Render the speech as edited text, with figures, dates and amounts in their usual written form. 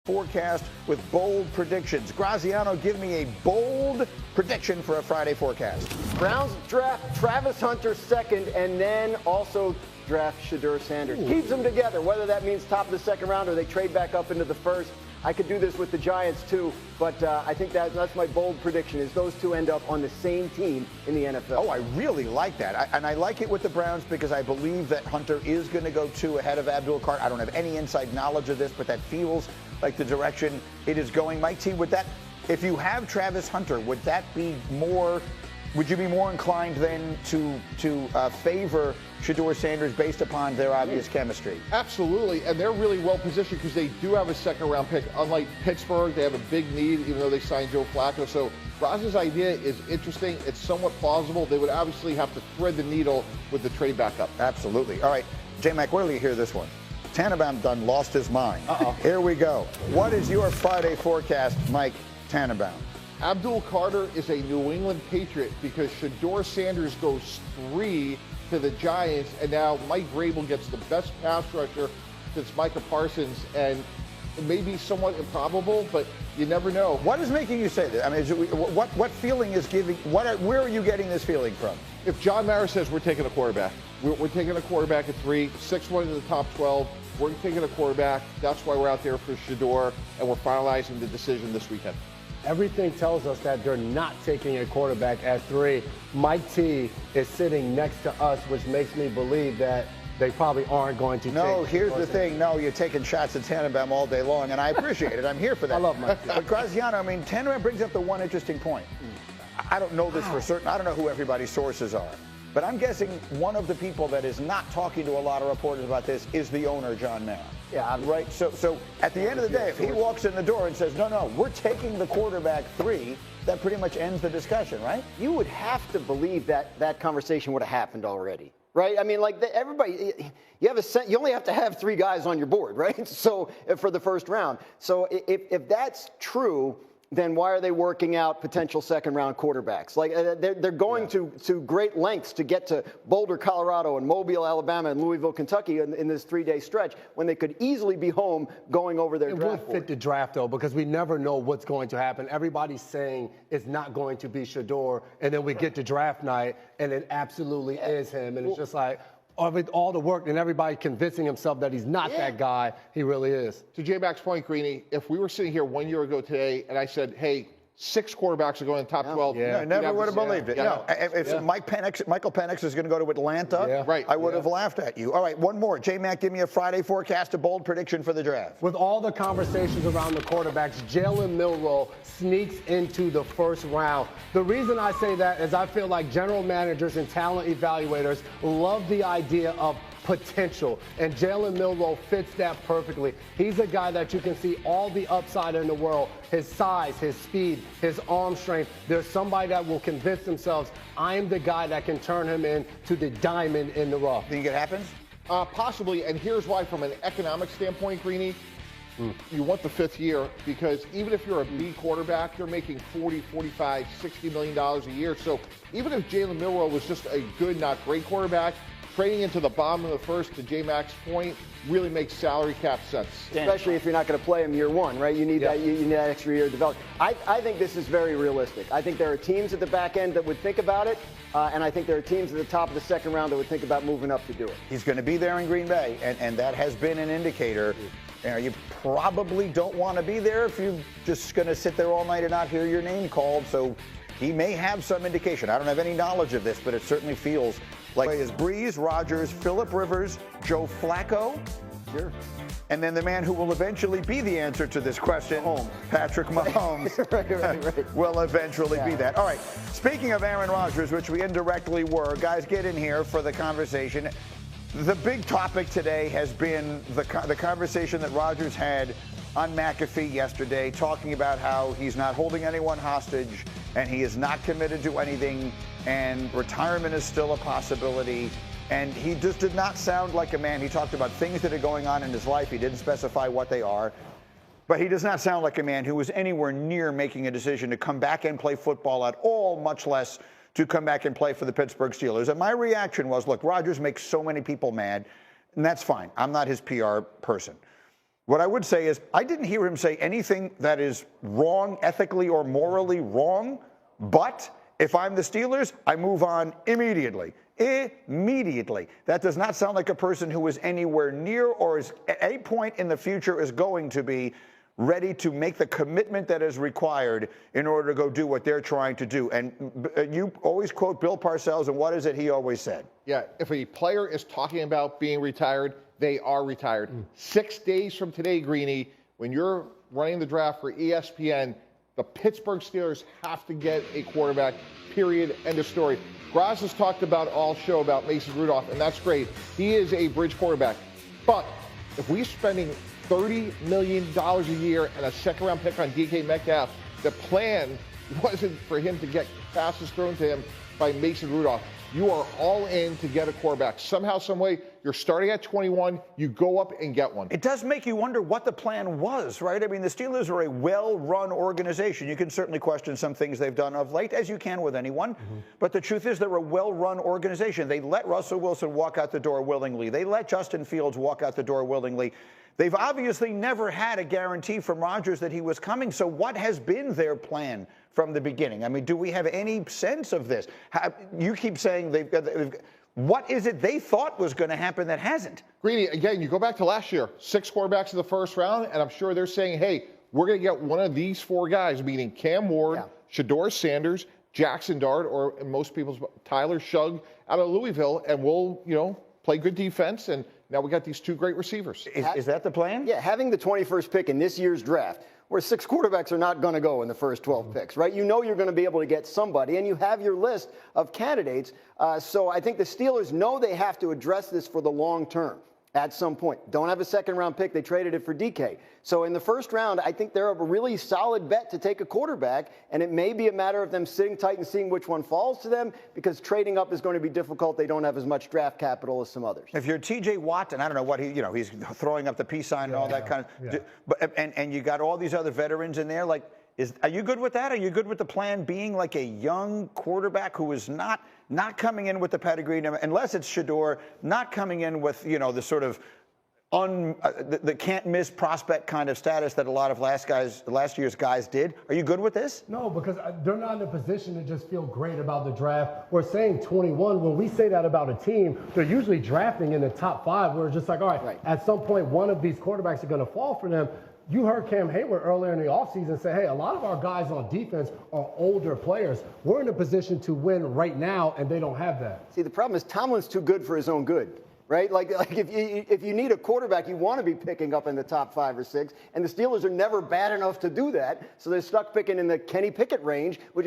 Forecast with bold predictions. Graziano, give me a bold prediction for a Friday forecast. Browns draft Travis Hunter second and then also draft Shedeur Sanders. Keeps them together, whether that means top of the second round or they trade back up into the first. I could do this with the Giants too, but I think that's my bold prediction is those two end up on the same team in the NFL. Oh, I really like that. And I like it with the Browns because I believe that Hunter is going to go 2 ahead of Abdul-Carter. I don't have any inside knowledge of this, but that feels like the direction it is going. Mike T, would that, if you have Travis Hunter, would that be more, would you be more inclined then to favor Shedeur Sanders based upon their obvious chemistry? Absolutely, and they're really well positioned because they do have a second-round pick. Unlike Pittsburgh, they have a big need, even though they signed Joe Flacco. So Roz's idea is interesting. It's somewhat plausible. They would obviously have to thread the needle with the trade back up. Absolutely. All right, J-Mac, where do you hear this one? Tannenbaum done lost his mind. Uh-oh. Here we go. What is your Friday forecast, Mike Tannenbaum? Abdul-Carter is a New England Patriot because Shedeur Sanders goes 3 to the Giants, and now Mike Vrabel gets the best pass rusher since Micah Parsons, and it may be somewhat improbable, but you never know. What is making you say that? I mean, what feeling is giving? Where are you getting this feeling from? If John Mara says we're taking a quarterback, we're taking a quarterback at 3, 6-1 in the top 12. We're taking a quarterback. That's why we're out there for Shedeur, and we're finalizing the decision this weekend. Everything tells us that they're not taking a quarterback at 3. Mike T is sitting next to us, which makes me believe that they probably aren't going to No, take here's the thing. No, you're taking shots at Tannenbaum all day long, and I appreciate it. I'm here for that. I love Mike T. But Graziano, I mean, Tannenbaum brings up the one interesting point. I don't know this for certain. I don't know who everybody's sources are. But I'm guessing one of the people that is not talking to a lot of reporters about this is the owner, John Mara. Yeah, right. So at the end of the day, if he walks in the door and says, no, we're taking the quarterback 3, that pretty much ends the discussion, right? You would have to believe that that conversation would have happened already, right? I mean, like everybody, you only have to have 3 guys on your board, right? So for the first round. So if that's true, then why are they working out potential second-round quarterbacks? Like they're going to great lengths to get to Boulder, Colorado, and Mobile, Alabama, and Louisville, Kentucky in this 3-day stretch when they could easily be home going over their draft board. It would fit the draft, though, because we never know what's going to happen. Everybody's saying it's not going to be Shedeur, and then we get to draft night, and it absolutely is him. And it's just like, with all the work and everybody convincing himself that he's not that guy, he really is. To J-Mac's point, Greeny, if we were sitting here 1 year ago today and I said, hey, 6 quarterbacks are going in the top 12. I never would have believed it. No, if Michael Penix is going to go to Atlanta, I would have laughed at you. All right, one more. J-Mac, give me a Friday forecast, a bold prediction for the draft. With all the conversations around the quarterbacks, Jalen Milroe sneaks into the first round. The reason I say that is I feel like general managers and talent evaluators love the idea of potential, and Jalen Milroe fits that perfectly. He's a guy that you can see all the upside in the world, his size, his speed, his arm strength. There's somebody that will convince themselves, I am the guy that can turn him into the diamond in the rough. Think it happens? Possibly, and here's why. From an economic standpoint, Greeny, you want the 5th year because even if you're a B quarterback, you're making $40, $45, $60 million a year. So even if Jalen Milroe was just a good, not great quarterback, trading into the bottom of the first, to J-Mac's point, really makes salary cap sense. Especially if you're not going to play him year 1, right? You need that. You need that extra year to develop. I think this is very realistic. I think there are teams at the back end that would think about it, and I think there are teams at the top of the second round that would think about moving up to do it. He's going to be there in Green Bay, and that has been an indicator. You probably don't want to be there if you're just going to sit there all night and not hear your name called. So he may have some indication. I don't have any knowledge of this, but it certainly feels like is Breeze, Rodgers, Phillip Rivers, Joe Flacco. Sure. And then the man who will eventually be the answer to this question, Patrick Mahomes, right. will eventually be that. All right, speaking of Aaron Rodgers, which we indirectly were, guys, get in here for the conversation. The big topic today has been the conversation that Rodgers had on McAfee yesterday, talking about how he's not holding anyone hostage and he is not committed to anything and retirement is still a possibility. And he just did not sound like a man. He talked about things that are going on in his life. He didn't specify what they are. But he does not sound like a man who was anywhere near making a decision to come back and play football at all, much less to come back and play for the Pittsburgh Steelers. And my reaction was, look, Rodgers makes so many people mad, and that's fine. I'm not his PR person. What I would say is I didn't hear him say anything that is wrong, ethically or morally wrong, but if I'm the Steelers, I move on immediately. Immediately. That does not sound like a person who is anywhere near or is at any point in the future is going to be ready to make the commitment that is required in order to go do what they're trying to do. And you always quote Bill Parcells, and what is it he always said? Yeah, if a player is talking about being retired, they are retired. 6 days from today, Greeny, when you're running the draft for ESPN, the Pittsburgh Steelers have to get a quarterback, period, end of story. Graz has talked about all show about Mason Rudolph, and that's great. He is a bridge quarterback. But if we're spending $30 million a year and a second-round pick on DK Metcalf, the plan wasn't for him to get passes thrown to him by Mason Rudolph. You are all in to get a quarterback. Somehow, some way, you're starting at 21, you go up and get one. It does make you wonder what the plan was, right? I mean, the Steelers are a well-run organization. You can certainly question some things they've done of late, as you can with anyone. But the truth is they're a well-run organization. They let Russell Wilson walk out the door willingly. They let Justin Fields walk out the door willingly. They've obviously never had a guarantee from Rodgers that he was coming. So what has been their plan from the beginning? I mean, do we have any sense of this? You keep saying what is it they thought was going to happen that hasn't? Greeny, again, you go back to last year, 6 quarterbacks in the first round, and I'm sure they're saying, hey, we're going to get one of these 4 guys, meaning Cam Ward, Shedeur Sanders, Jackson Dart, or in most people's Tyler Shugg out of Louisville, and we'll, play good defense, and now we got these 2 great receivers. Is that the plan? Yeah, having the 21st pick in this year's draft, where 6 quarterbacks are not going to go in the first 12 picks, right? You know you're going to be able to get somebody, and you have your list of candidates. So I think the Steelers know they have to address this for the long term at some point. Don't have a second-round pick. They traded it for DK. So in the first round, I think they're a really solid bet to take a quarterback, and it may be a matter of them sitting tight and seeing which one falls to them, because trading up is going to be difficult. They don't have as much draft capital as some others. If you're TJ Watt, and I don't know what he's throwing up the peace sign and all that kind of, and you got all these other veterans in there, are you good with that? Are you good with the plan being like a young quarterback who is not coming in with the pedigree, unless it's Shedeur, not coming in with, the sort of the can't-miss prospect kind of status that a lot of last year's guys did? Are you good with this? No, because they're not in a position to just feel great about the draft. We're saying 21. When we say that about a team, they're usually drafting in the top 5. We're just like, all right, at some point, one of these quarterbacks are going to fall for them. You heard Cam Hayward earlier in the offseason say, hey, a lot of our guys on defense are older players. We're in a position to win right now, and they don't have that. See, the problem is Tomlin's too good for his own good, right? Like if you need a quarterback, you want to be picking up in the top 5 or 6, and the Steelers are never bad enough to do that, so they're stuck picking in the Kenny Pickett range, which